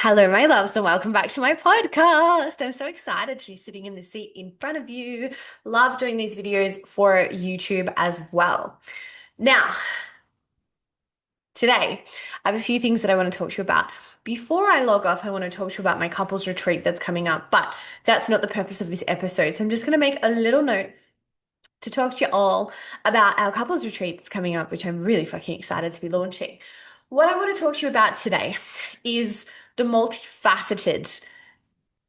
Hello, my loves, and welcome back to my podcast. I'm so excited to be sitting in the seat in front of you. Love doing these videos for YouTube as well. Now, today, I have a few things that I want to talk to you about. Before I log off, I want to talk to you about my couples retreat that's coming up, but that's not the purpose of this episode. So I'm just going to make a little note to talk to you all about our couples retreat that's coming up, which I'm really fucking excited to be launching. What I want to talk to you about today is the multifaceted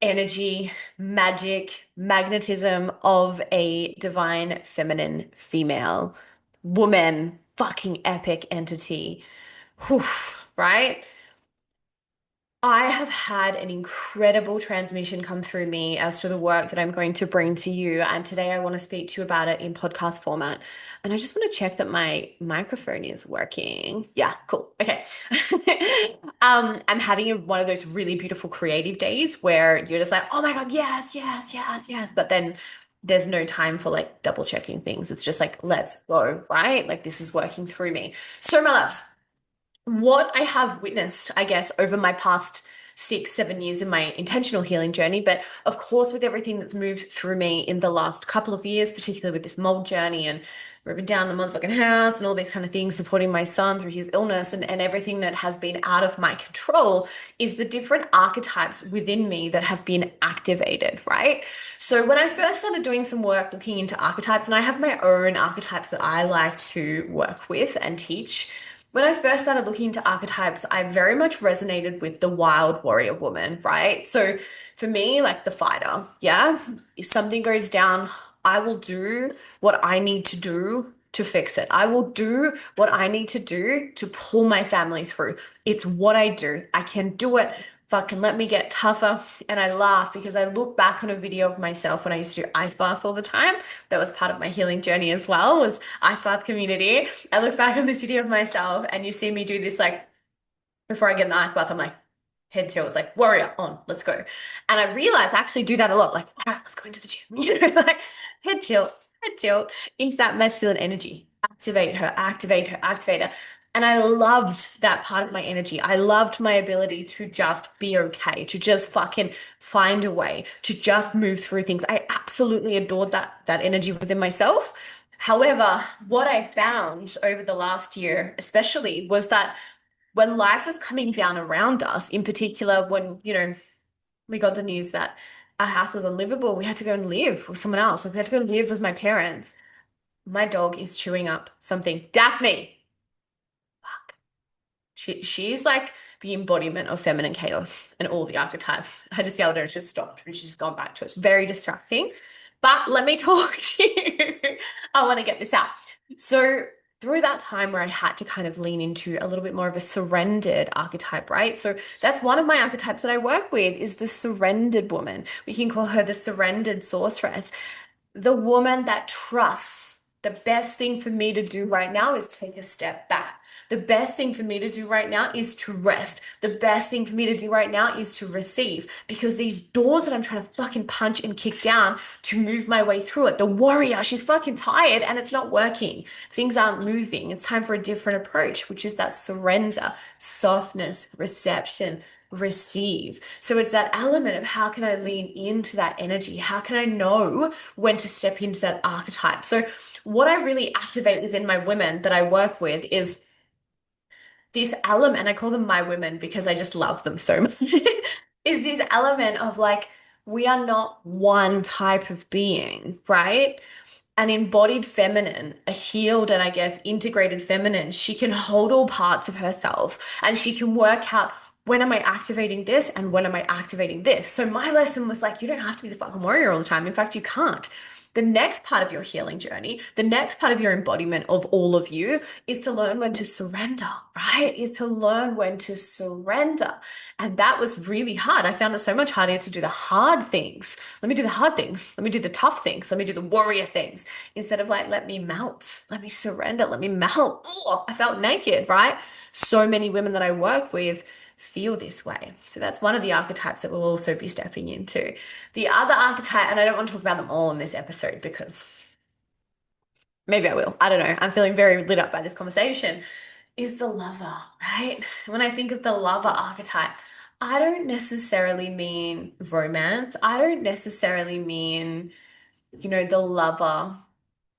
energy, magic, magnetism of a divine feminine female woman, fucking epic entity. Whew, right? I have had an incredible transmission come through me as to the work that I'm going to bring to you. And today I want to speak to you about it in podcast format. And I just want to check that my microphone is working. Yeah, cool. Okay. I'm having one of those really beautiful creative days where you're just like, oh my God, yes, yes, yes, yes. But then there's no time for like double checking things. It's just like, let's go, right? Like this is working through me. So, my loves, what I have witnessed, I guess, over my past 6, 7 years in my intentional healing journey, but of course, with everything that's moved through me in the last couple of years, particularly with this mold journey and ripping down the motherfucking house and all these kind of things, supporting my son through his illness and everything that has been out of my control, is the different archetypes within me that have been activated, right? So when I first started doing some work looking into archetypes, and I have my own archetypes that I like to work with and teach. When I first started looking into archetypes, I very much resonated with the wild warrior woman, right? So for me, like the fighter, yeah, if something goes down, I will do what I need to do to fix it. I will do what I need to do to pull my family through. It's what I do. I can do it. Fucking let me get tougher. And I laugh because I look back on a video of myself when I used to do ice baths all the time. That was part of my healing journey as well, was ice bath community. I look back on this video of myself and you see me do this like before I get in the ice bath, I'm like head tilt. It's like warrior on, let's go. And I realized I actually do that a lot. Like, all right, let's go into the gym. Like head tilt into that masculine energy. Activate her, activate her, activate her. And I loved that part of my energy. I loved my ability to just be okay, to just fucking find a way, to just move through things. I absolutely adored that energy within myself. However, what I found over the last year, especially, was that when life was coming down around us, in particular, when, we got the news that our house was unlivable, we had to go and live with someone else. Like, we had to go and live with my parents. My dog is chewing up something. Daphne, she's like the embodiment of feminine chaos and all the archetypes. I just yelled at her and she just stopped and she's gone back to it. It's very distracting. But let me talk to you. I want to get this out. So through that time where I had to kind of lean into a little bit more of a surrendered archetype, right? So that's one of my archetypes that I work with is the surrendered woman. We can call her the surrendered sorceress, the woman that trusts the best thing for me to do right now is take a step back. The best thing for me to do right now is to rest. The best thing for me to do right now is to receive because these doors that I'm trying to fucking punch and kick down to move my way through it. The warrior, she's fucking tired and it's not working. Things aren't moving. It's time for a different approach, which is that surrender, softness, reception, receive. So it's that element of how can I lean into that energy? How can I know when to step into that archetype? So what I really activate within my women that I work with is this element, and I call them my women because I just love them so much, is this element of like, we are not one type of being, right? An embodied feminine, a healed and I guess integrated feminine, she can hold all parts of herself and she can work out when am I activating this and when am I activating this. So my lesson was like, you don't have to be the fucking warrior all the time. In fact, you can't. The next part of your healing journey, the next part of your embodiment of all of you is to learn when to surrender, right? Is to learn when to surrender. And that was really hard. I found it so much harder to do the hard things. Let me do the hard things. Let me do the tough things. Let me do the warrior things instead of like, let me melt, let me surrender, let me melt. Oh, I felt naked, right? So many women that I work with feel this way. So that's one of the archetypes that we'll also be stepping into. The other archetype, and I don't want to talk about them all in this episode because maybe I will. I don't know. I'm feeling very lit up by this conversation, is the lover, right? When I think of the lover archetype, I don't necessarily mean romance. I don't necessarily mean, the lover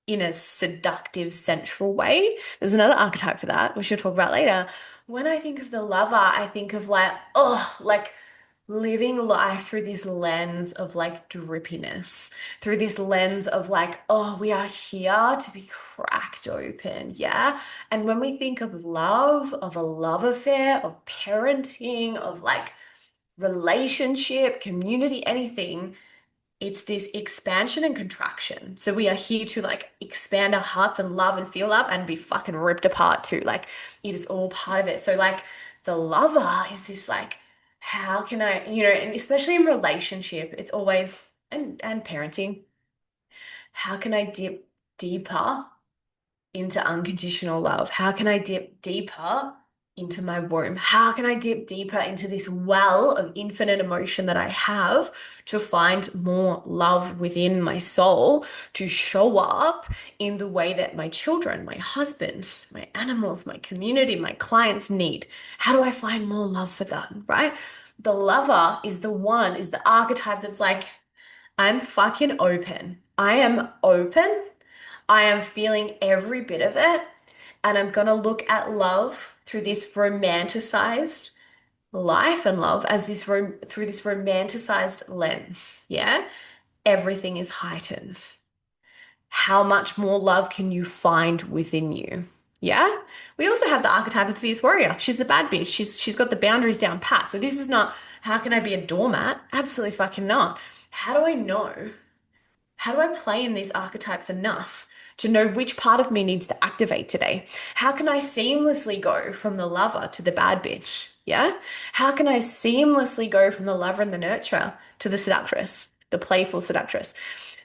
in a seductive, sensual way. There's another archetype for that, which we'll talk about later. When I think of the lover, I think of like, oh, like living life through this lens of like drippiness, through this lens of like, oh, we are here to be cracked open. Yeah. And when we think of love, of a love affair, of parenting, of like relationship, community, anything, it's this expansion and contraction. So we are here to like expand our hearts and love and feel love and be fucking ripped apart too. Like it is all part of it. So like the lover is this like, how can I, and especially in relationship, it's always and parenting, how can I dip deeper into unconditional love? How can I dip deeper into my womb? How can I dip deeper into this well of infinite emotion that I have to find more love within my soul to show up in the way that my children, my husband, my animals, my community, my clients need? How do I find more love for them, right? The lover is the one, is the archetype that's like, I'm fucking open. I am open. I am feeling every bit of it. And I'm going to look at love through this romanticized life and love as through this romanticized lens. Yeah. Everything is heightened. How much more love can you find within you? Yeah. We also have the archetype of the fierce warrior. She's the bad bitch. She's got the boundaries down pat. So this is not how can I be a doormat? Absolutely fucking not. How do I know? How do I play in these archetypes enough to know which part of me needs to activate today? How can I seamlessly go from the lover to the bad bitch? Yeah? How can I seamlessly go from the lover and the nurturer to the seductress, the playful seductress?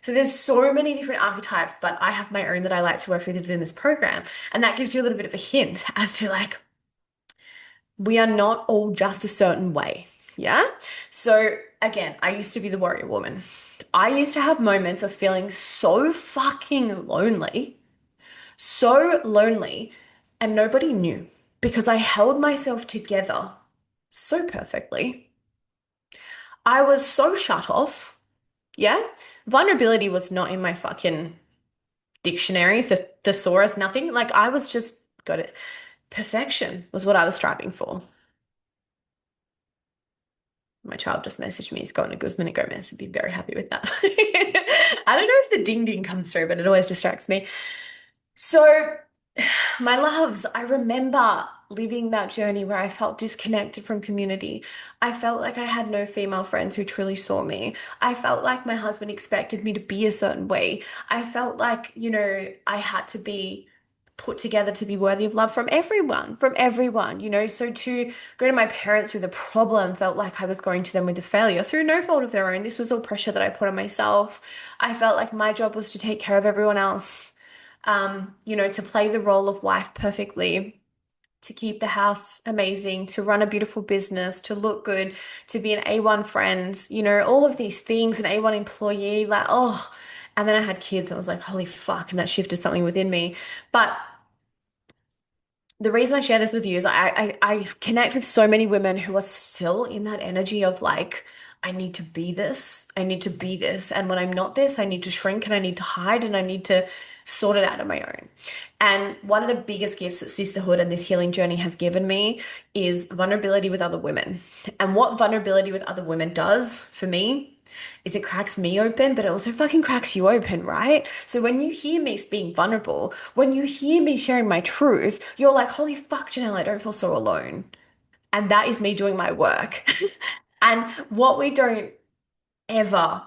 So there's so many different archetypes, but I have my own that I like to work with within this program. And that gives you a little bit of a hint as to like, we are not all just a certain way. Yeah. So again, I used to be the warrior woman. I used to have moments of feeling so lonely, and nobody knew because I held myself together so perfectly. I was so shut off. Yeah. Vulnerability was not in my fucking dictionary, thesaurus, nothing. Like I was just got it. Perfection was what I was striving for. My child just messaged me. He's gotten a Guzman and Gomez. I'd be very happy with that. I don't know if the ding ding comes through, but it always distracts me. So, my loves, I remember living that journey where I felt disconnected from community. I felt like I had no female friends who truly saw me. I felt like my husband expected me to be a certain way. I felt like, I had to be put together to be worthy of love from everyone, So to go to my parents with a problem felt like I was going to them with a failure through no fault of their own. This was all pressure that I put on myself. I felt like my job was to take care of everyone else, to play the role of wife perfectly, to keep the house amazing, to run a beautiful business, to look good, to be an A1 friend, all of these things, an A1 employee, like, oh, and then I had kids. I was like, holy fuck. And that shifted something within me. But the reason I share this with you is I connect with so many women who are still in that energy of like, I need to be this. I need to be this. And when I'm not this, I need to shrink and I need to hide and I need to sort it out on my own. And one of the biggest gifts that sisterhood and this healing journey has given me is vulnerability with other women. And what vulnerability with other women does for me is it cracks me open, but it also fucking cracks you open, right? So when you hear me being vulnerable, when you hear me sharing my truth, you're like, holy fuck, Janelle, I don't feel so alone. And that is me doing my work. And what we don't ever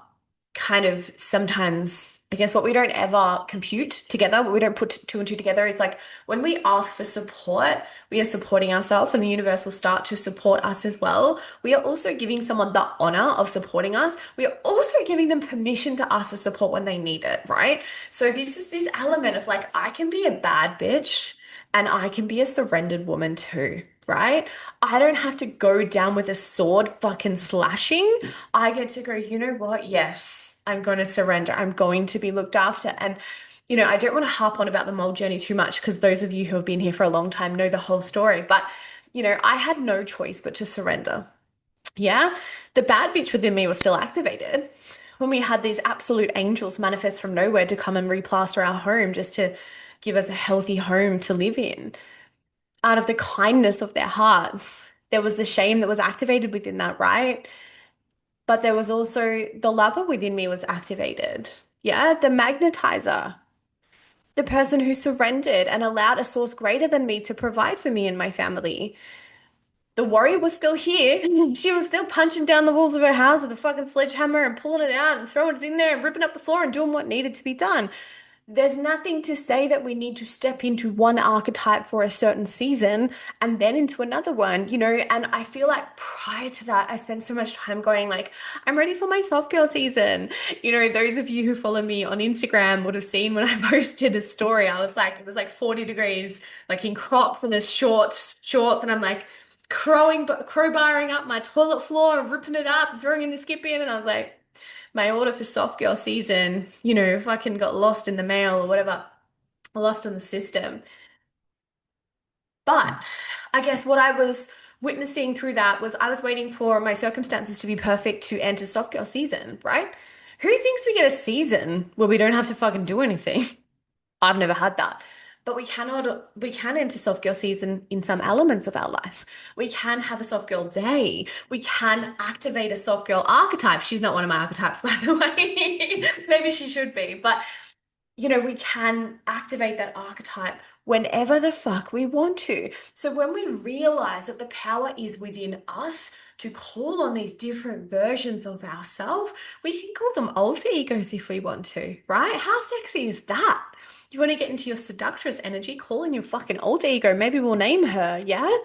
kind of sometimes, I guess what we don't ever compute together, what we don't put two and two together is like when we ask for support, we are supporting ourselves and the universe will start to support us as well. We are also giving someone the honor of supporting us. We are also giving them permission to ask for support when they need it, right? So this is this element of like, I can be a bad bitch and I can be a surrendered woman too, right? I don't have to go down with a sword fucking slashing. I get to go, you know what? Yes, I'm going to surrender. I'm going to be looked after. And, I don't want to harp on about the mold journey too much because those of you who have been here for a long time know the whole story. But, I had no choice but to surrender. Yeah, the bad bitch within me was still activated. When we had these absolute angels manifest from nowhere to come and replaster our home just to give us a healthy home to live in, out of the kindness of their hearts, there was the shame that was activated within that, right? But there was also the lover within me was activated. Yeah, the magnetizer, the person who surrendered and allowed a source greater than me to provide for me and my family. The warrior was still here. She was still punching down the walls of her house with a fucking sledgehammer and pulling it out and throwing it in there and ripping up the floor and doing what needed to be done. There's nothing to say that we need to step into one archetype for a certain season and then into another one, and I feel like prior to that, I spent so much time going like, I'm ready for my soft girl season. Those of you who follow me on Instagram would have seen when I posted a story, I was like, it was like 40 degrees, like in crops and a shorts, and I'm like crowbarring up my toilet floor and ripping it up and throwing in the skip in, and I was like, my order for soft girl season, fucking got lost in the mail or whatever, lost in the system. But I guess what I was witnessing through that was I was waiting for my circumstances to be perfect to enter soft girl season, right? Who thinks we get a season where we don't have to fucking do anything? I've never had that. But we can enter soft girl season in some elements of our life. We can have a soft girl day. We can activate a soft girl archetype. She's not one of my archetypes, by the way. Maybe she should be. But we can activate that archetype whenever the fuck we want to. So when we realize that the power is within us to call on these different versions of ourselves, we can call them alter egos if we want to, right? How sexy is that? You want to get into your seductress energy, call in your fucking alter ego. Maybe we'll name her, yeah?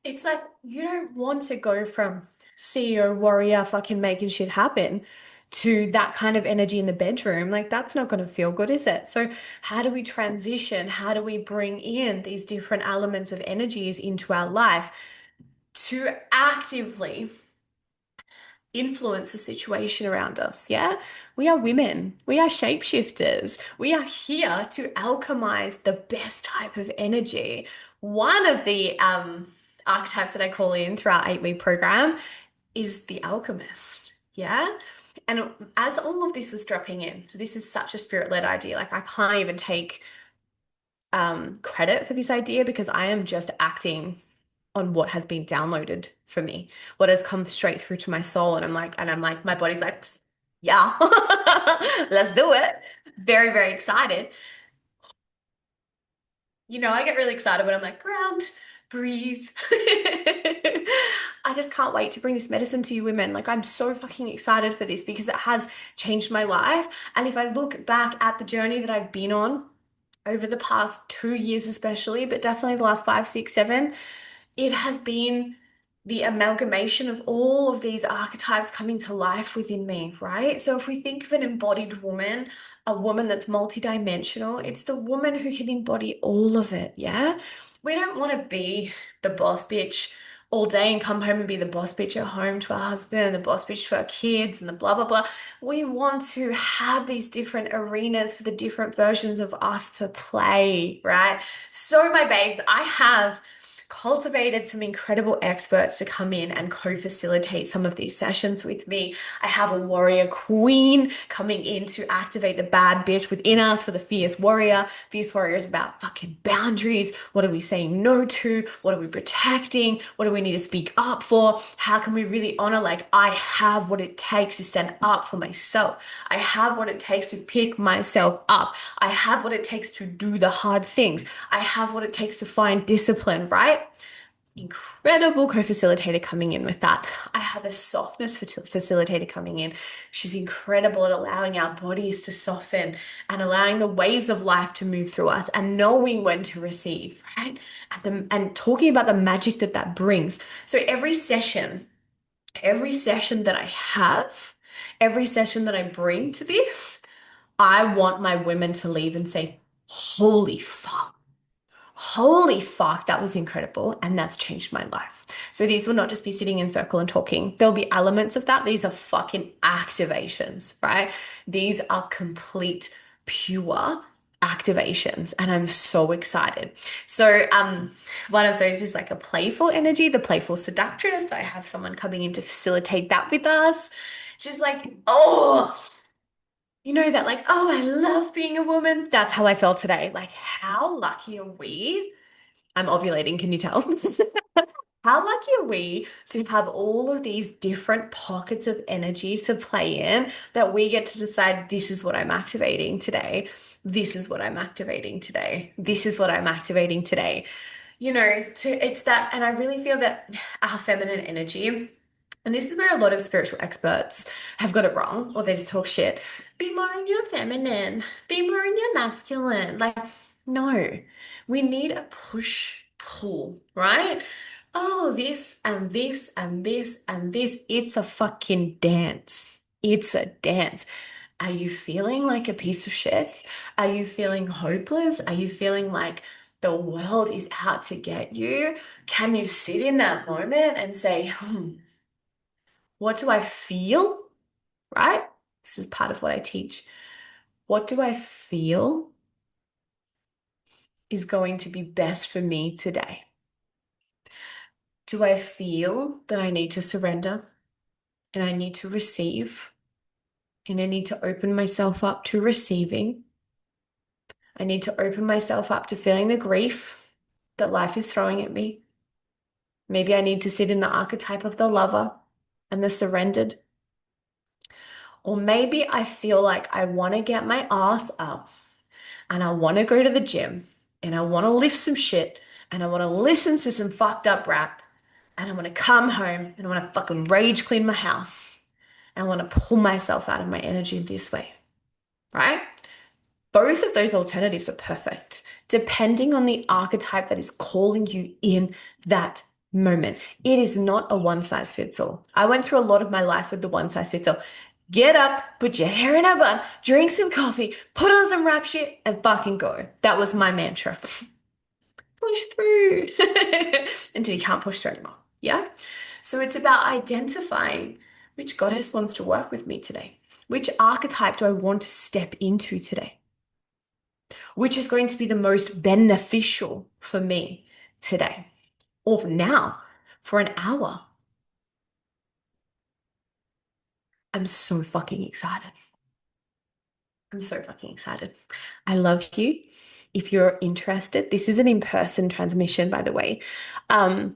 It's like you don't want to go from CEO warrior fucking making shit happen to that kind of energy in the bedroom. Like that's not going to feel good, is it? So how do we transition? How do we bring in these different elements of energies into our life to actively influence the situation around us? Yeah. We are women. We are shapeshifters. We are here to alchemize the best type of energy. One of the archetypes that I call in through our 8-week program is the alchemist. Yeah. And as all of this was dropping in, so this is such a spirit-led idea. Like I can't even take credit for this idea because I am just acting on what has been downloaded for me, what has come straight through to my soul. And I'm like, my body's like, yeah, let's do it. Very, very excited. I get really excited when I'm like, ground, breathe. I just can't wait to bring this medicine to you women. Like, I'm so fucking excited for this because it has changed my life. And if I look back at the journey that I've been on over the past 2 years, especially, but definitely the last 5, 6, 7, it has been the amalgamation of all of these archetypes coming to life within me, right? So if we think of an embodied woman, a woman that's multidimensional, it's the woman who can embody all of it, yeah? We don't want to be the boss bitch all day and come home and be the boss bitch at home to our husband and the boss bitch to our kids and the blah, blah, blah. We want to have these different arenas for the different versions of us to play, right? So, my babes, I have cultivated some incredible experts to come in and co-facilitate some of these sessions with me. I have a warrior queen coming in to activate the bad bitch within us for the fierce warrior. Fierce warrior is about fucking boundaries. What are we saying no to? What are we protecting? What do we need to speak up for? How can we really honor, like, I have what it takes to stand up for myself. I have what it takes to pick myself up. I have what it takes to do the hard things. I have what it takes to find discipline, right? Incredible co-facilitator coming in with that. I have a softness facilitator coming in. She's incredible at allowing our bodies to soften and allowing the waves of life to move through us and knowing when to receive, right? And talking about the magic that that brings. So every session that I have, every session that I bring to this, I want my women to leave and say, holy fuck. Holy fuck, that was incredible. And that's changed my life. So these will not just be sitting in circle and talking. There'll be elements of that. These are fucking activations, right? These are complete, pure activations, and I'm so excited. So, one of those is like a playful energy, the playful seductress. I have someone coming in to facilitate that with us. Just like, oh, that like, oh, I love being a woman. That's how I felt today. Like, how lucky are we? I'm ovulating, can you tell? How lucky are we to have all of these different pockets of energy to play in that we get to decide this is what I'm activating today. This is what I'm activating today. This is what I'm activating today. It's that, and I really feel that our feminine energy, and this is where a lot of spiritual experts have got it wrong, or they just talk shit. Be more in your feminine, be more in your masculine. Like, no, we need a push pull, right? Oh, this and this and this and this. It's a fucking dance. It's a dance. Are you feeling like a piece of shit? Are you feeling hopeless? Are you feeling like the world is out to get you? Can you sit in that moment and say, what do I feel? Right? This is part of what I teach. What do I feel is going to be best for me today? Do I feel that I need to surrender and I need to receive and I need to open myself up to receiving? I need to open myself up to feeling the grief that life is throwing at me. Maybe I need to sit in the archetype of the lover and the surrendered. Or maybe I feel like I want to get my ass up and I want to go to the gym and I want to lift some shit and I want to listen to some fucked up rap and I want to come home and I want to fucking rage clean my house and I want to pull myself out of my energy this way, right? Both of those alternatives are perfect, depending on the archetype that is calling you in that moment. It is not a one size fits all. I went through a lot of my life with the one size fits all. Get up, put your hair in a bun, drink some coffee, put on some rap shit, and fucking go. That was my mantra. Push through until you can't push through anymore. Yeah. So it's about identifying which goddess wants to work with me today. Which archetype do I want to step into today? Which is going to be the most beneficial for me today or now for an hour. I'm so fucking excited. I'm so fucking excited. I love you. If you're interested, this is an in-person transmission, by the way. Um,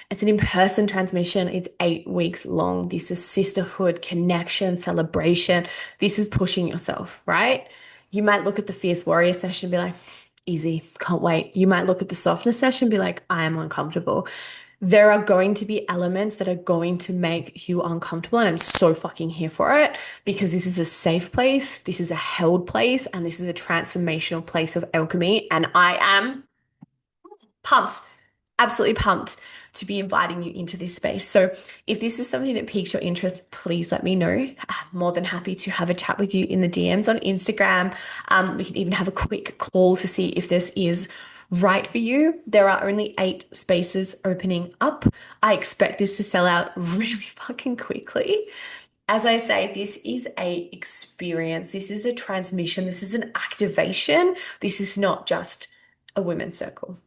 it's an in-person transmission. It's 8 weeks long. This is sisterhood, connection, celebration. This is pushing yourself, right? You might look at the Fierce Warrior session and be like, easy, can't wait. You might look at the softness session and be like, I am uncomfortable. There are going to be elements that are going to make you uncomfortable, and I'm so fucking here for it because this is a safe place, this is a held place, and this is a transformational place of alchemy. And I am pumped, absolutely pumped to be inviting you into this space. So if this is something that piques your interest, please let me know. I'm more than happy to have a chat with you in the DMs on Instagram. We can even have a quick call to see if this is right for you. There are only 8 spaces opening up. I expect this to sell out really fucking quickly. As I say, this is a experience. This is a transmission. This is an activation. This is not just a women's circle.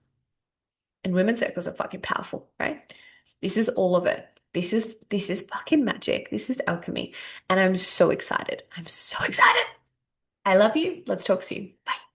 And women's circles are fucking powerful, right? This is all of it. This is fucking magic. This is alchemy. And I'm so excited. I'm so excited. I love you. Let's talk soon. Bye.